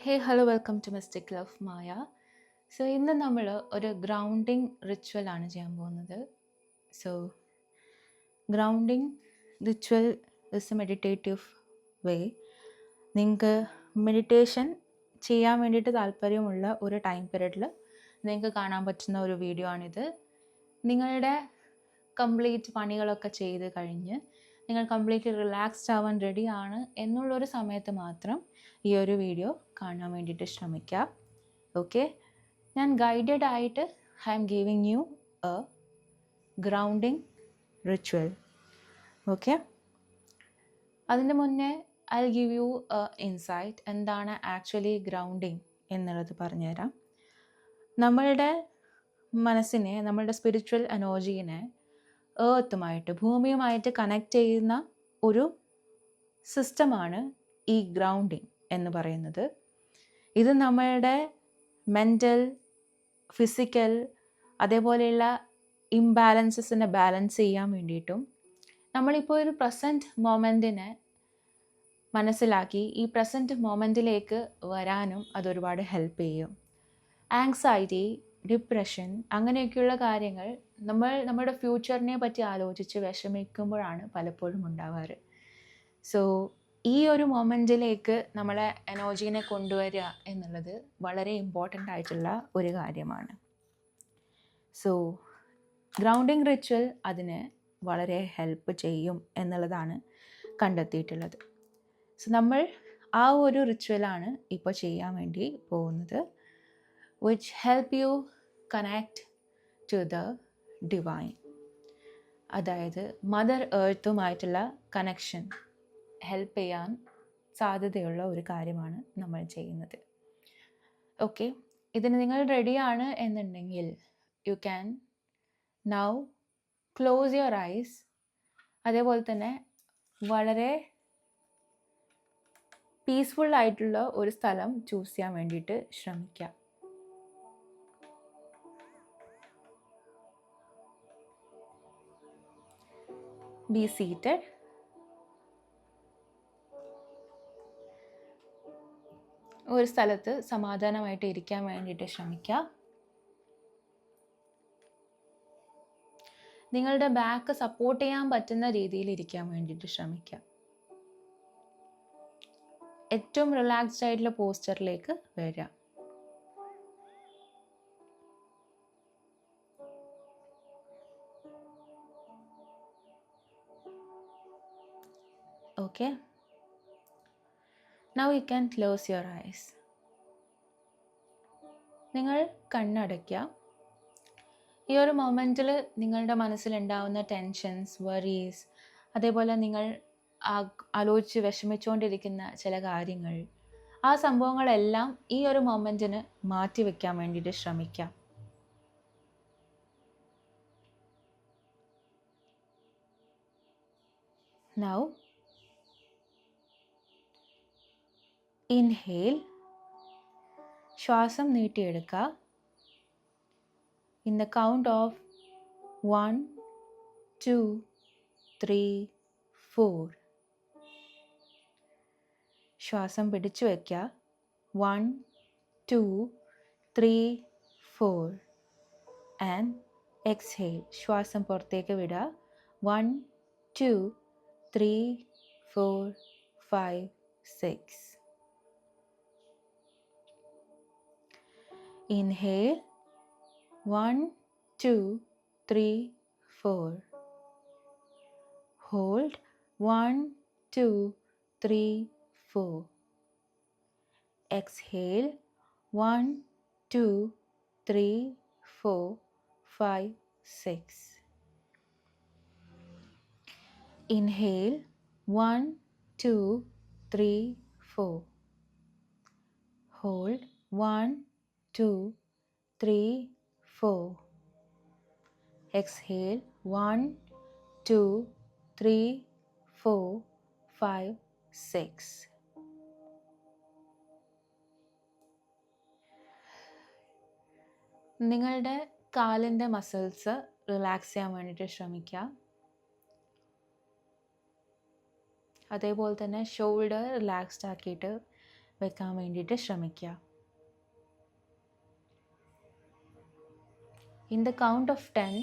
Hey hello welcome to mistake love Maya. So ഇന്ന് നമ്മൾ ഒരു ഗ്രൗണ്ടിങ് റിച്വൽ ആണ് ചെയ്യാൻ പോകുന്നത്. So grounding ritual is a meditative way. നിങ്ങൾക്ക് മെഡിറ്റേഷൻ ചെയ്യാൻ വേണ്ടിയിട്ട് താല്പര്യമുള്ള ഒരു ടൈം പീരീഡിൽ നിങ്ങൾക്ക് കാണാൻ പറ്റുന്ന ഒരു വീഡിയോ ആണിത്. നിങ്ങളുടെ കംപ്ലീറ്റ് പണികളൊക്കെ ചെയ്ത് കഴിഞ്ഞ് നിങ്ങൾ കംപ്ലീറ്റ്ലി റിലാക്സ്ഡ് ആവാൻ റെഡിയാണ് എന്നുള്ളൊരു സമയത്ത് മാത്രം ഈ ഒരു വീഡിയോ കാണാൻ വേണ്ടിയിട്ട് ശ്രമിക്കുക. ഓക്കെ, ഞാൻ ഗൈഡഡ് ആയിട്ട് I M giving U A grounding ritual. Okay, അതിൻ്റെ മുന്നേ I give you A insight എന്താണ് ആക്ച്വലി ഗ്രൗണ്ടിങ് എന്നുള്ളത് പറഞ്ഞുതരാം. നമ്മളുടെ മനസ്സിനെ, നമ്മളുടെ സ്പിരിച്വൽ എനർജീനെ ഏർത്തുമായിട്ട്, ഭൂമിയുമായിട്ട് കണക്ട് ചെയ്യുന്ന ഒരു സിസ്റ്റമാണ് ഈ ഗ്രൗണ്ടിങ് എന്ന് പറയുന്നത്. ഇത് നമ്മളുടെ മെൻ്റൽ, ഫിസിക്കൽ, അതേപോലെയുള്ള ഇംബാലൻസസിനെ ബാലൻസ് ചെയ്യാൻ വേണ്ടിയിട്ടും, നമ്മളിപ്പോൾ ഒരു പ്രസൻറ്റ് മൊമെൻറ്റിനെ മനസ്സിലാക്കി ഈ പ്രസൻറ്റ് മൊമെൻറ്റിലേക്ക് വരാനും അതൊരുപാട് ഹെൽപ്പ് ചെയ്യും. ആങ്സൈറ്റി, ഡിപ്രഷൻ, അങ്ങനെയൊക്കെയുള്ള കാര്യങ്ങൾ നമ്മുടെ ഫ്യൂച്ചറിനെ പറ്റി ആലോചിച്ച് വിഷമിക്കുമ്പോഴാണ് പലപ്പോഴും ഉണ്ടാവാറ്. സോ ഈ ഒരു മൊമെൻറ്റിലേക്ക് നമ്മളെ എനർജീനെ കൊണ്ടുവരിക എന്നുള്ളത് വളരെ ഇമ്പോർട്ടൻ്റ് ആയിട്ടുള്ള ഒരു കാര്യമാണ്. സോ ഗ്രൗണ്ടിങ് റിച്വൽ അതിന് വളരെ ഹെൽപ്പ് ചെയ്യും എന്നുള്ളതാണ് കണ്ടെത്തിയിട്ടുള്ളത്. സോ നമ്മൾ ആ ഒരു റിച്വലാണ് ഇപ്പോൾ ചെയ്യാൻ വേണ്ടി പോകുന്നത്. which help you connect to the divine. അതായത് മദർ എർത്തുമായിട്ടുള്ള കണക്ഷൻ ഹെൽപ്പ് ചെയ്യാൻ സാധ്യതയുള്ള ഒരു കാര്യമാണ് നമ്മൾ ചെയ്യുന്നത്. ഓക്കെ, ഇതിന് നിങ്ങൾ റെഡിയാണ് എന്നുണ്ടെങ്കിൽ you can now close your eyes. അതേപോലെ തന്നെ വളരെ പീസ്ഫുൾ ആയിട്ടുള്ള ഒരു സ്ഥലം ചൂസ് ചെയ്യാൻ വേണ്ടിയിട്ട് ശ്രമിക്കുക. Be seated. ഒരു സ്ഥലത്ത് സമാധാനമായിട്ട് ഇരിക്കാൻ വേണ്ടിയിട്ട് ശ്രമിക്കുക. നിങ്ങളുടെ ബാക്ക് സപ്പോർട്ട് ചെയ്യാൻ പറ്റുന്ന രീതിയിൽ ഇരിക്കാൻ വേണ്ടിയിട്ട് ശ്രമിക്കുക. ഏറ്റവും റിലാക്സ്ഡ് ആയിട്ടുള്ള പോസ്ചറിലേക്ക് വരിക. Okay, now you can close your eyes. നിങ്ങൾ കണ്ണടയ്ക്കുക. ഈ ഒരു മൊമെൻറ്റിൽ നിങ്ങളുടെ മനസ്സിലുണ്ടാവുന്ന ടെൻഷൻസ്, വറീസ്, അതേപോലെ നിങ്ങൾ ആലോചിച്ച് വിഷമിച്ചുകൊണ്ടിരിക്കുന്ന ചില കാര്യങ്ങൾ, ആ സംഭവങ്ങളെല്ലാം ഈ ഒരു മൊമെൻറ്റിന് മാറ്റി വയ്ക്കാൻ വേണ്ടിയിട്ട് ശ്രമിക്കാം. Now ഇൻഹേൽ, ശ്വാസം നീട്ടിയെടുക്കുക. In the count of 1, 2, 3, 4. ശ്വാസം പിടിച്ചു വയ്ക്കുക. 1, 2, 3, 4 ആൻഡ് എക്സ്ഹേൽ, ശ്വാസം പുറത്തേക്ക് വിടുക. 1, 2, 3, 4, 5, 6. Inhale 1, 2, 3, 4. Hold 1, 2, 3, 4. Exhale 1, 2, 3, 4, 5, 6. Inhale 1, 2, 3, 4. Hold 1, 2, 3, 4. Exhale 1, 2, 3, 4, 5, 6. നിങ്ങളുടെ കാലിൻ്റെ മസിൽസ് റിലാക്സ് ചെയ്യാൻ വേണ്ടിയിട്ട് ശ്രമിക്കുക. അതേപോലെ തന്നെ ഷോൾഡർ റിലാക്സ്ഡ് ആക്കിയിട്ട് വെക്കാൻ വേണ്ടിയിട്ട് ശ്രമിക്കുക. ഇൻ ദ കൗണ്ട് ഓഫ് 10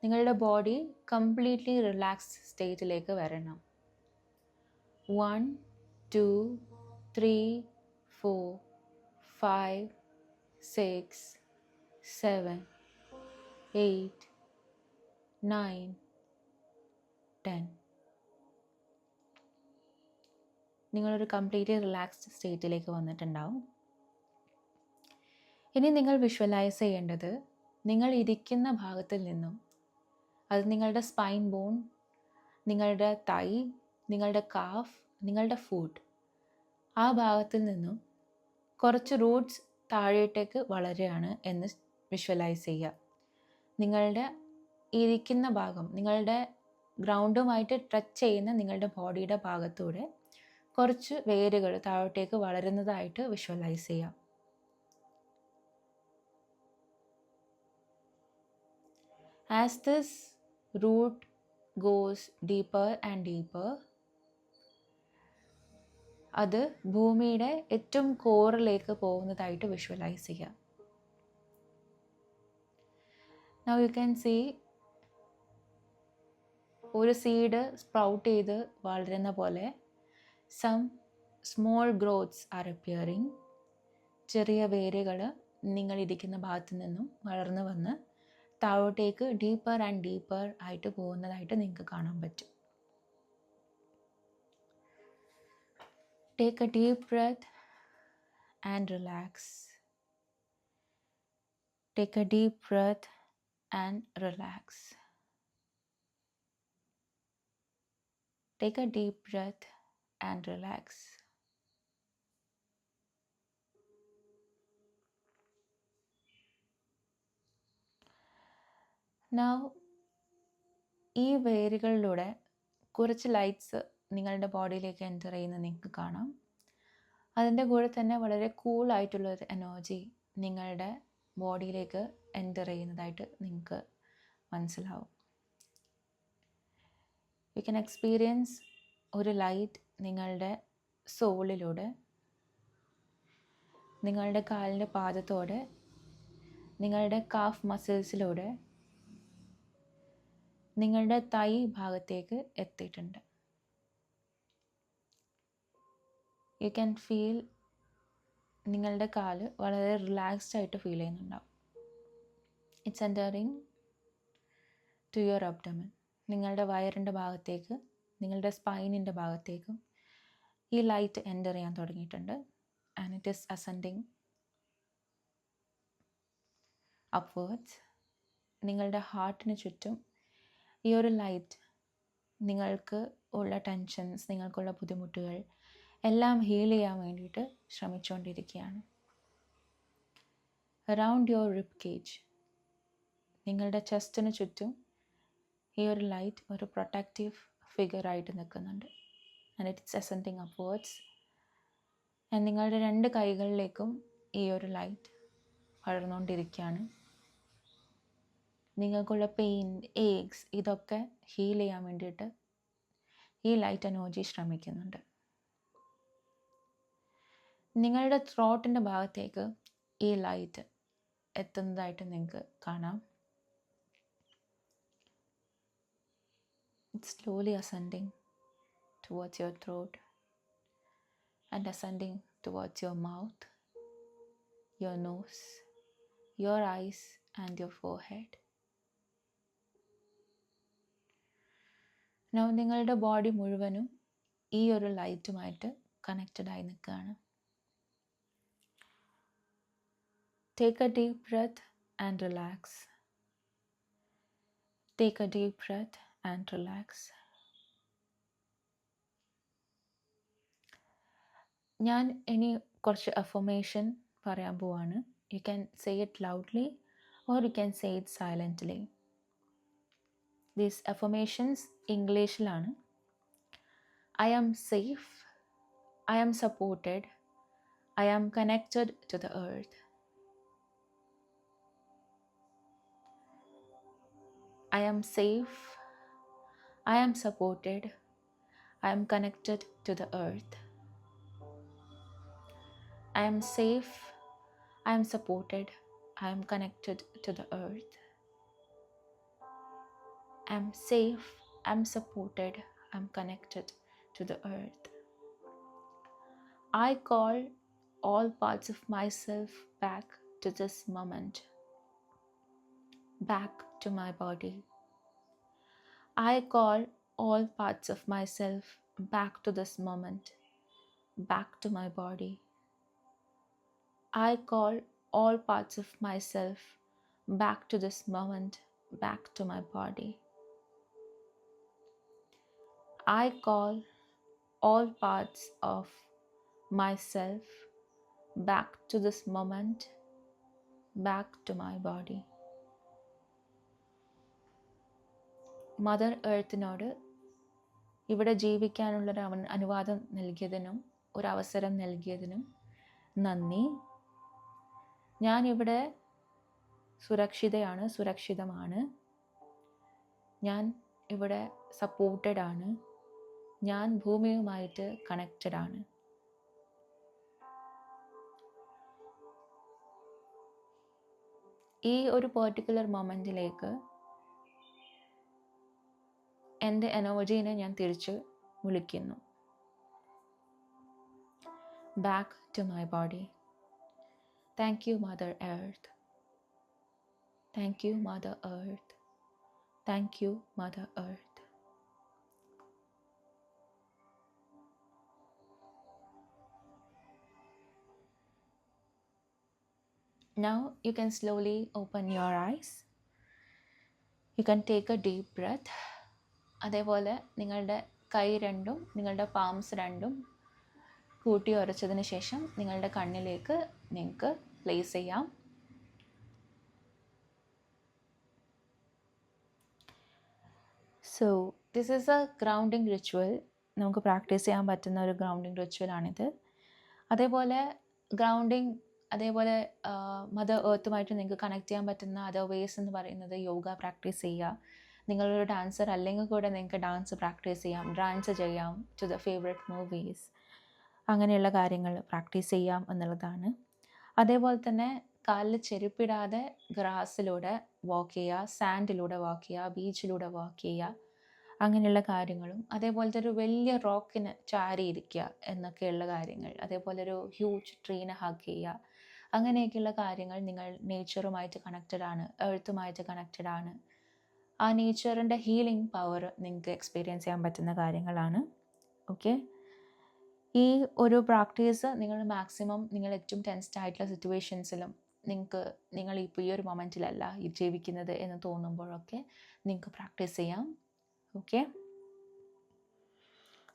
നിങ്ങളുടെ ബോഡി കംപ്ലീറ്റ്ലി റിലാക്സ്ഡ് സ്റ്റേറ്റിലേക്ക് വരണം. 1, 2, 3, 4, 5, 6, 7, 8, 9, 10. നിങ്ങളൊരു കംപ്ലീറ്റ്ലി റിലാക്സ്ഡ് സ്റ്റേറ്റിലേക്ക് വന്നിട്ടുണ്ടാവും. ഇനി നിങ്ങൾ വിഷ്വലൈസ് ചെയ്യേണ്ടത് നിങ്ങൾ ഇരിക്കുന്ന ഭാഗത്തിൽ നിന്നും, അത് നിങ്ങളുടെ സ്പൈൻ ബോൺ, നിങ്ങളുടെ തൈ, നിങ്ങളുടെ കാഫ്, നിങ്ങളുടെ ഫുട്ട്, ആ ഭാഗത്തിൽ നിന്നും കുറച്ച് റൂട്ട്സ് താഴേട്ടേക്ക് വളരുകയാണ് എന്ന് വിഷ്വലൈസ് ചെയ്യുക. നിങ്ങളുടെ ഇരിക്കുന്ന ഭാഗം, നിങ്ങളുടെ ഗ്രൗണ്ടുമായിട്ട് ടച്ച് ചെയ്യുന്ന നിങ്ങളുടെ ബോഡിയുടെ ഭാഗത്തൂടെ കുറച്ച് വേരുകൾ താഴോട്ടേക്ക് വളരുന്നതായിട്ട് വിഷ്വലൈസ് ചെയ്യാം. As this root goes deeper and deeper, അത് ഭൂമിയുടെ ഏറ്റവും കോറിലേക്ക് പോകുന്നതായിട്ട് വിഷ്വലൈസ് ചെയ്യാം. Now you can see ഒരു സീഡ് സ്പ്രൗട്ട് ചെയ്ത് വളരുന്ന പോലെ some small growths are appearing. ചെറിയ വേരുകൾ നിങ്ങളിരിക്കുന്ന ഭാഗത്തു നിന്നും വളർന്നു വന്ന് താഴോട്ടേക്ക് ഡീപ്പർ ആൻഡ് ഡീപ്പർ ആയിട്ട് പോകുന്നതായിട്ട് നിങ്ങൾക്ക് കാണാൻ പറ്റും. Take a deep breath and relax. Take a deep breath and relax. Take a deep breath and relax. Now, ഈ വേരുകളിലൂടെ കുറച്ച് ലൈറ്റ്സ് നിങ്ങളുടെ ബോഡിയിലേക്ക് എൻ്റർ ചെയ്യുന്നത് നിങ്ങൾക്ക് കാണാം. അതിൻ്റെ കൂടെ തന്നെ വളരെ കൂളായിട്ടുള്ളൊരു എനർജി നിങ്ങളുടെ ബോഡിയിലേക്ക് എൻ്റർ ചെയ്യുന്നതായിട്ട് നിങ്ങൾക്ക് മനസ്സിലാവും. യു ക്യാൻ എക്സ്പീരിയൻസ് ഒരു ലൈറ്റ് നിങ്ങളുടെ സോളിലൂടെ, നിങ്ങളുടെ കാലിൻ്റെ പാദത്തോടെ, നിങ്ങളുടെ കാഫ് മസിൽസിലൂടെ നിങ്ങളുടെ തൈ ഭാഗത്തേക്ക് എത്തിയിട്ടുണ്ട്. യു ക്യാൻ ഫീൽ നിങ്ങളുടെ കാല് വളരെ റിലാക്സ്ഡ് ആയിട്ട് ഫീൽ ചെയ്യുന്നുണ്ടാവും. It's entering to your abdomen. നിങ്ങളുടെ വയറിൻ്റെ ഭാഗത്തേക്ക്, നിങ്ങളുടെ സ്പൈനിൻ്റെ ഭാഗത്തേക്കും ഈ ലൈറ്റ് എൻ്റർ ചെയ്യാൻ തുടങ്ങിയിട്ടുണ്ട്. And it is ascending upwards. നിങ്ങളുടെ ഹാർട്ടിന് ചുറ്റും ഈ ഒരു ലൈറ്റ് നിങ്ങൾക്ക് ഉള്ള ടെൻഷൻസ്, നിങ്ങൾക്കുള്ള ബുദ്ധിമുട്ടുകൾ എല്ലാം ഹീൽ ചെയ്യാൻ വേണ്ടിയിട്ട് ശ്രമിച്ചുകൊണ്ടിരിക്കുകയാണ്. അറൗണ്ട് യുവർ റിബ് കേജ്, നിങ്ങളുടെ ചെസ്റ്റിന് ചുറ്റും ഈ ഒരു ലൈറ്റ് ഒരു പ്രൊട്ടക്റ്റീവ് ഫിഗറായിട്ട് നിൽക്കുന്നുണ്ട്. And it's ascending upwards. And നിങ്ങളുടെ 2 കൈകളിലേക്കും ഈ ഒരു ലൈറ്റ് വളർന്നുകൊണ്ടിരിക്കുകയാണ്. നിങ്ങൾക്കുള്ള പെയിൻ, ഏക്സ്, ഇതൊക്കെ ഹീൽ ചെയ്യാൻ വേണ്ടിയിട്ട് ഈ ലൈറ്റ് എനർജി ശ്രമിക്കുന്നുണ്ട്. നിങ്ങളുടെ ത്രോട്ടിൻ്റെ ഭാഗത്തേക്ക് ഈ ലൈറ്റ് എത്തുന്നതായിട്ട് നിങ്ങൾക്ക് കാണാം. It's slowly ascending towards your throat and ascending towards your mouth, your nose, your eyes and your forehead. Now നിങ്ങളുടെ ബോഡി മുഴുവനും ഈ ഒരു ലൈറ്റുമായിട്ട് കണക്റ്റഡ് ആയി നിൽക്കുകയാണ്. Take a deep breath and relax. Take a deep breath and relax. ഞാൻ ഇനി കുറച്ച് affirmation പറയാൻ പോവാണ്. You can say it loudly or you can say it silently. These affirmations ഇംഗ്ലീഷിലാണ്. I am safe. I am supported. I am connected to the earth. I am safe. I am supported. I am connected to the earth. I am safe. I am supported. I am connected to the earth. I am safe. I am supported. I am connected to the earth. I call all parts of myself back to this moment, back to my body. I call all parts of myself back to this moment, back to my body. I call all parts of myself back to this moment, back to my body. I call all parts of myself back to this moment, back to my body. Mother എർത്തിനോട് ഇവിടെ ജീവിക്കാനുള്ളൊരു അനുവാദം നൽകിയതിനും ഒരവസരം നൽകിയതിനും നന്ദി. ഞാനിവിടെ സുരക്ഷിതമാണ്. ഞാൻ ഇവിടെ സപ്പോർട്ടഡ് ആണ്. ഞാൻ ഭൂമിയുമായിട്ട് കണക്റ്റഡ് ആണ്. ഈ ഒരു പെർട്ടിക്കുലർ മൊമെൻറ്റിലേക്ക് എൻ്റെ എനർജീനെ ഞാൻ തിരിച്ച് വിളിക്കുന്നു. Back to my body. Thank you mother earth. Thank you mother earth. Thank you mother earth. Now you can slowly open your eyes. You can take a deep breath. അതേപോലെ നിങ്ങളുടെ കൈ രണ്ടും നിങ്ങളുടെ പാംസ് രണ്ടും കൂട്ടി ഉരച്ചതിന് ശേഷം നിങ്ങളുടെ കണ്ണിലേക്ക് നിങ്ങൾക്ക് പ്ലേസ് ചെയ്യാം. So this is A grounding ritual. നമുക്ക് പ്രാക്ടീസ് ചെയ്യാൻ പറ്റുന്ന ഒരു ഗ്രൗണ്ടിങ് റിച്വലാണിത്. അതേപോലെ ഗ്രൗണ്ടിങ്, അതേപോലെ മദർ എർത്തുമായിട്ട് നിങ്ങൾക്ക് കണക്ട് ചെയ്യാൻ പറ്റുന്ന അതർ വേസ് എന്ന് പറയുന്നത് യോഗ പ്രാക്ടീസ് ചെയ്യുക. നിങ്ങളൊരു ഡാൻസർ അല്ലെങ്കിൽ കൂടെ നിങ്ങൾക്ക് ഡാൻസ് പ്രാക്ടീസ് ചെയ്യാം, ഡാൻസ് ചെയ്യാം ടു ദ ഫേവറേറ്റ് മൂവീസ്, അങ്ങനെയുള്ള കാര്യങ്ങൾ പ്രാക്ടീസ് ചെയ്യാം എന്നുള്ളതാണ്. അതേപോലെ തന്നെ കാലിൽ ചെരുപ്പിടാതെ ഗ്രാസിലൂടെ വാക്ക് ചെയ്യുക, സാൻഡിലൂടെ വാക്ക് ചെയ്യുക, ബീച്ചിലൂടെ വാക്ക് ചെയ്യുക, അങ്ങനെയുള്ള കാര്യങ്ങളും. അതേപോലത്തെ ഒരു വലിയ റോക്കിന് ചാരിയിരിക്കുക എന്നൊക്കെയുള്ള കാര്യങ്ങൾ. അതേപോലെ ഒരു ഹ്യൂജ് ട്രീനെ ഹഗ് ചെയ്യുക, അങ്ങനെയൊക്കെയുള്ള കാര്യങ്ങൾ. നിങ്ങൾ നേച്ചറുമായിട്ട് കണക്റ്റഡ് ആണ്, എർത്തുമായിട്ട് കണക്റ്റഡ് ആണ്. ആ നേച്ചറിൻ്റെ ഹീലിംഗ് പവർ നിങ്ങൾക്ക് എക്സ്പീരിയൻസ് ചെയ്യാൻ പറ്റുന്ന കാര്യങ്ങളാണ്. ഓക്കെ, ഈ ഒരു പ്രാക്ടീസ് നിങ്ങൾ മാക്സിമം നിങ്ങൾ ഏറ്റവും ടെൻസ്ഡ് ആയിട്ടുള്ള സിറ്റുവേഷൻസിലും നിങ്ങൾ ഇപ്പോൾ ഈ ഒരു മൊമെൻറ്റിലല്ല ജീവിക്കുന്നത് എന്ന് തോന്നുമ്പോഴൊക്കെ നിങ്ങൾക്ക് പ്രാക്ടീസ് ചെയ്യാം. Okay,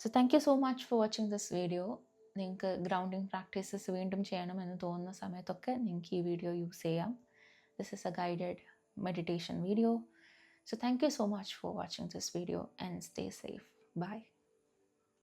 so thank you so much for watching this video. നിങ്ങൾക്ക് ഗ്രൗണ്ടിങ് പ്രാക്ടീസസ് വീണ്ടും ചെയ്യണമെന്ന് തോന്നുന്ന സമയത്തൊക്കെ നിങ്ങൾക്ക് ഈ വീഡിയോ യൂസ് ചെയ്യാം. This is A guided meditation video. So thank you so much for watching this video and stay safe. Bye.